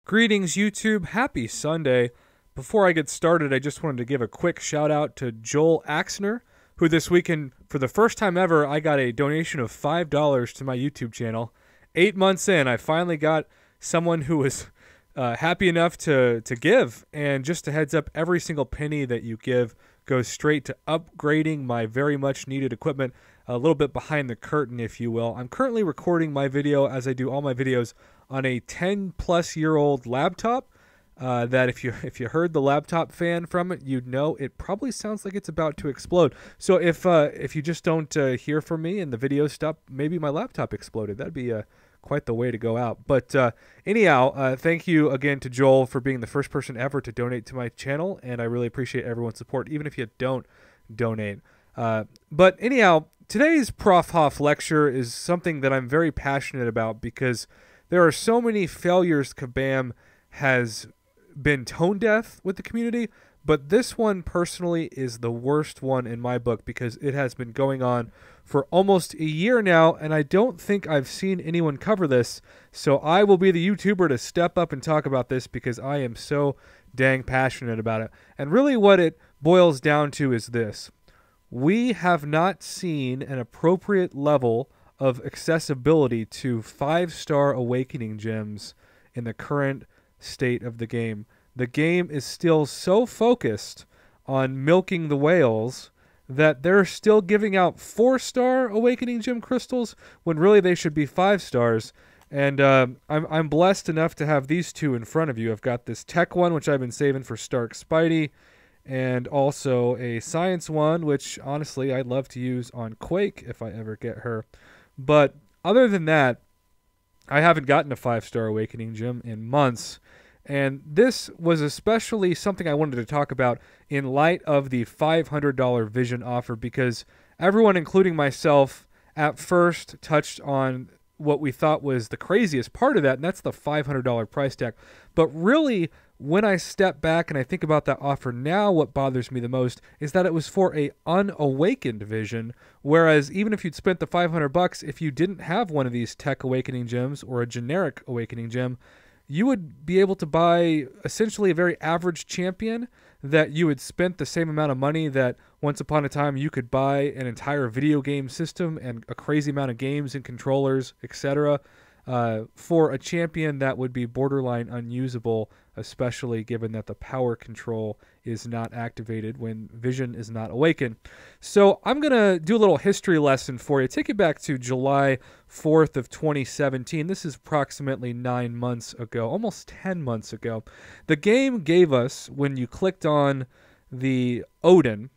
Greetings, YouTube. Happy Sunday. Before I get started, I just wanted to give a quick shout out to Joel Axner, who this weekend, for the first time ever, I got a donation of $5 to my YouTube channel. 8 months in, I finally got someone who was happy enough to give. And just a heads up, every single penny that you give goes straight to upgrading my very much needed equipment, a little bit behind the curtain, if you will. I'm currently recording my video, as I do all my videos, on a 10-plus-year-old laptop that if you heard the laptop fan from it, you'd know it probably sounds like it's about to explode. So if you just don't hear from me and the video stop, maybe my laptop exploded. That'd be quite the way to go out. But anyhow, thank you again to Joel for being the first person ever to donate to my channel, and I really appreciate everyone's support, even if you don't donate. But anyhow, today's Prof. Hoff lecture is something that I'm very passionate about because there are so many failures Kabam has been tone deaf with the community, but this one personally is the worst one in my book because it has been going on for almost a year now, and I don't think I've seen anyone cover this, so I will be the YouTuber to step up and talk about this because I am so dang passionate about it. And really what it boils down to is this. We have not seen an appropriate level of accessibility to 5-star awakening gems in the current state of the game. The game is still so focused on milking the whales that they're still giving out 4-star awakening gem crystals when really they should be 5 stars. And I'm blessed enough to have these two in front of you. I've got this tech one, which I've been saving for Stark Spidey, and also a science one, which honestly I'd love to use on Quake if I ever get her. But other than that, I haven't gotten a 5-star awakening gem in months. And this was especially something I wanted to talk about in light of the $500 Vision offer because everyone, including myself, at first touched on what we thought was the craziest part of that, and that's the $500 price tag. But really, when I step back and I think about that offer now, what bothers me the most is that it was for a unawakened Vision, whereas even if you'd spent the $500, if you didn't have one of these tech awakening gems or a generic awakening gem, you would be able to buy essentially a very average champion that you had spent the same amount of money that once upon a time you could buy an entire video game system and a crazy amount of games and controllers, etc., for a champion that would be borderline unusable, especially given that the power control is not activated when Vision is not awakened. So I'm going to do a little history lesson for you. Take it back to July 4th of 2017. This is approximately 9 months ago, almost 10 months ago. The game gave us, when you clicked on the Odin,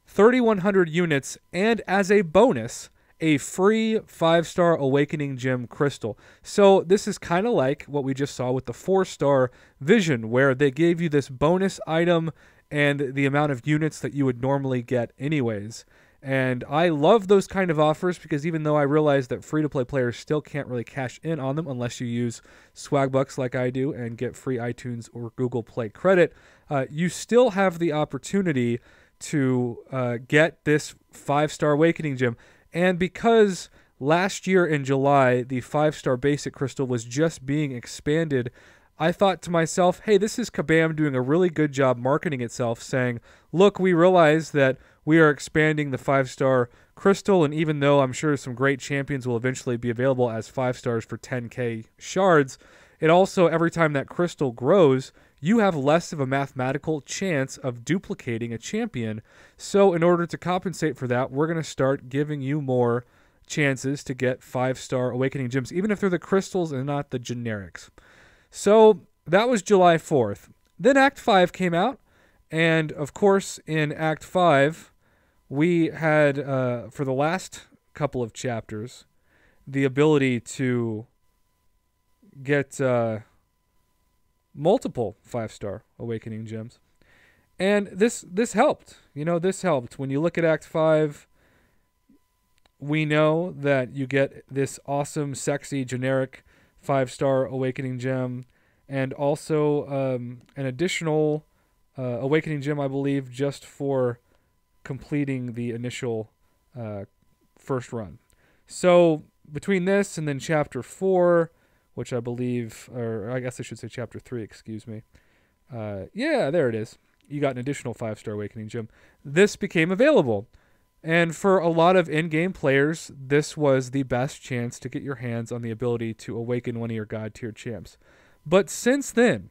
3,100 units, and as a bonus, a free 5-star awakening gem crystal. So this is kind of like what we just saw with the 4-star Vision, where they gave you this bonus item and the amount of units that you would normally get anyways. And I love those kind of offers because even though I realize that free-to-play players still can't really cash in on them unless you use Swagbucks like I do and get free iTunes or Google Play credit, you still have the opportunity to get this 5-star awakening gem. And because last year in July, the 5-star basic crystal was just being expanded, I thought to myself, hey, this is Kabam doing a really good job marketing itself, saying, look, we realize that we are expanding the 5-star crystal, and even though I'm sure some great champions will eventually be available as 5 stars for 10k shards, it also, every time that crystal grows, you have less of a mathematical chance of duplicating a champion. So in order to compensate for that, we're going to start giving you more chances to get 5-star awakening gems, even if they're the crystals and not the generics. So that was July 4th. Then Act 5 came out, and of course in Act 5, we had, for the last couple of chapters, the ability to get multiple 5-star awakening gems. And this helped. You know, this helped. When you look at Act 5, we know that you get this awesome, sexy, generic 5-star awakening gem, and also an additional awakening gem, I believe, just for completing the initial first run. So between this and then Chapter 4, which I believe, or I guess I should say chapter 3, excuse me. Yeah, there it is. You got an additional 5-star Awakening Gem. This became available. And for a lot of in-game players, this was the best chance to get your hands on the ability to awaken one of your God tier champs. But since then,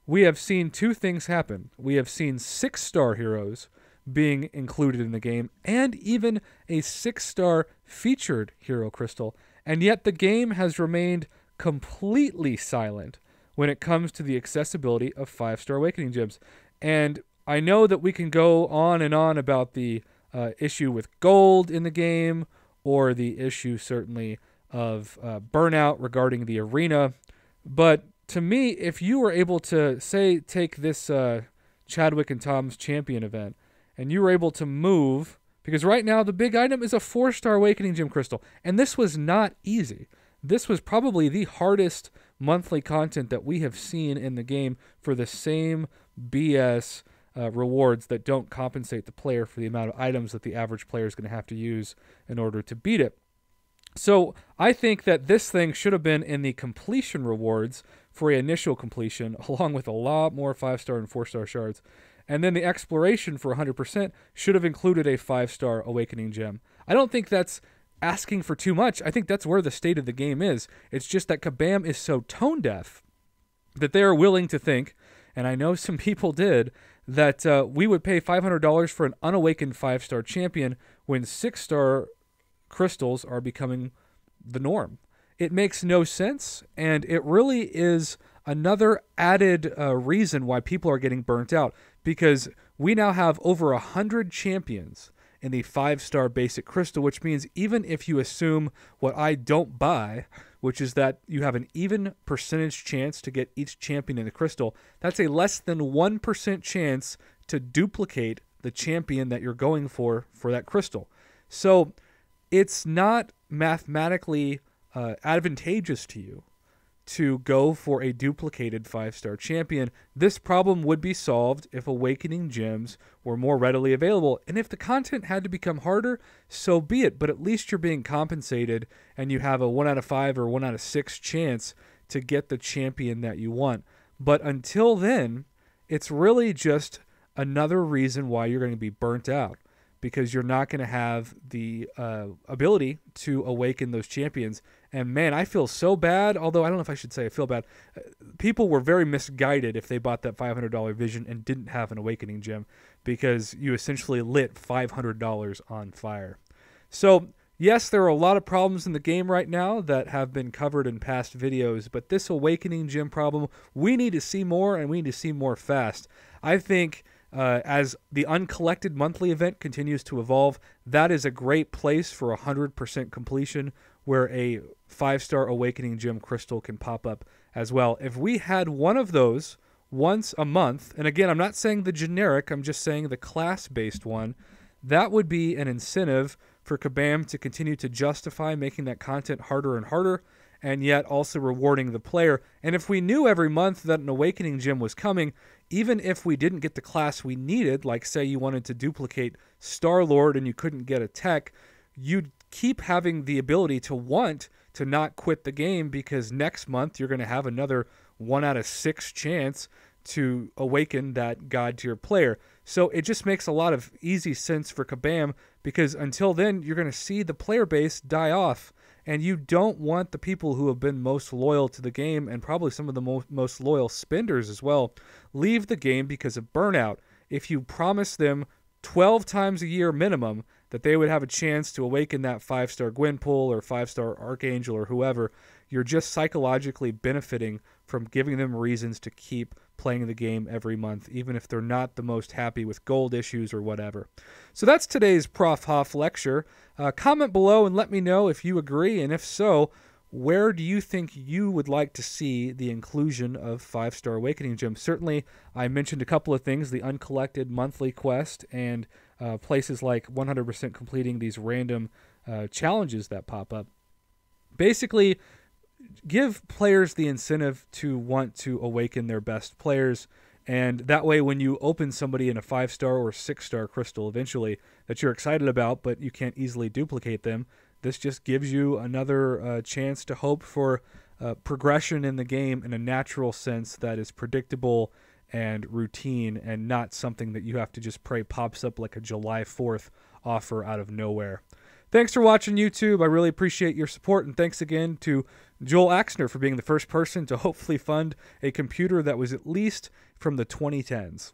we have seen two things happen. We have seen 6-star heroes being included in the game, and even a 6-star featured hero crystal. And yet the game has remained completely silent when it comes to the accessibility of 5-star Awakening Gems. And I know that we can go on and on about the issue with gold in the game, or the issue certainly of burnout regarding the arena. But to me, if you were able to, say, take this Chadwick and Tom's Champion event, and you were able to move, because right now the big item is a 4-star Awakening Gem Crystal, and this was not easy. This was probably the hardest monthly content that we have seen in the game for the same BS rewards that don't compensate the player for the amount of items that the average player is going to have to use in order to beat it. So I think that this thing should have been in the completion rewards for an initial completion, along with a lot more 5-star and 4-star shards. And then the exploration for 100% should have included a 5-star Awakening Gem. I don't think that's asking for too much. I think that's where the state of the game is. It's just that Kabam is so tone deaf that they are willing to think, and I know some people did, that we would pay $500 for an unawakened 5-star champion when 6-star crystals are becoming the norm. It makes no sense, and it really is another added reason why people are getting burnt out, because we now have over 100 champions in the 5-star basic crystal, which means even if you assume what I don't buy, which is that you have an even percentage chance to get each champion in the crystal, that's a less than 1% chance to duplicate the champion that you're going for that crystal. So it's not mathematically advantageous to you to go for a duplicated 5-star champion. This problem would be solved if Awakening Gems were more readily available. And if the content had to become harder, so be it. But at least you're being compensated, and you have a 1 out of 5 or 1 out of 6 chance to get the champion that you want. But until then, it's really just another reason why you're going to be burnt out, because you're not going to have the ability to awaken those champions. And man, I feel so bad, although I don't know if I should say I feel bad. People were very misguided if they bought that $500 Vision and didn't have an Awakening Gem, because you essentially lit $500 on fire. So yes, there are a lot of problems in the game right now that have been covered in past videos, but this Awakening Gem problem, we need to see more, and we need to see more fast. I think as the uncollected monthly event continues to evolve, that is a great place for 100% completion, where a 5-star Awakening Gem Crystal can pop up as well. If we had one of those once a month, and again, I'm not saying the generic, I'm just saying the class-based one, that would be an incentive for Kabam to continue to justify making that content harder and harder, and yet also rewarding the player. And if we knew every month that an Awakening Gem was coming, even if we didn't get the class we needed, like say you wanted to duplicate Star-Lord and you couldn't get a tech, you'd keep having the ability to want to not quit the game, because next month you're going to have another 1 out of 6 chance to awaken that God tier player. So it just makes a lot of easy sense for Kabam, because until then you're going to see the player base die off, and you don't want the people who have been most loyal to the game, and probably some of the most loyal spenders as well, leave the game because of burnout. If you promise them 12 times a year minimum that they would have a chance to awaken that 5-star Gwenpool or 5-star Archangel or whoever, you're just psychologically benefiting from giving them reasons to keep playing the game every month, even if they're not the most happy with gold issues or whatever. So that's today's Prof. Hoff lecture. Comment below and let me know if you agree, and if so, where do you think you would like to see the inclusion of 5-star Awakening Gems? Certainly, I mentioned a couple of things, the uncollected monthly quest, and places like 100% completing these random challenges that pop up. Basically, give players the incentive to want to awaken their best players, and that way when you open somebody in a 5-star or 6-star crystal eventually that you're excited about but you can't easily duplicate them, this just gives you another chance to hope for progression in the game in a natural sense that is predictable and routine, and not something that you have to just pray pops up like a July 4th offer out of nowhere. Thanks for watching, YouTube. I really appreciate your support, and thanks again to Joel Axner for being the first person to hopefully fund a computer that was at least from the 2010s.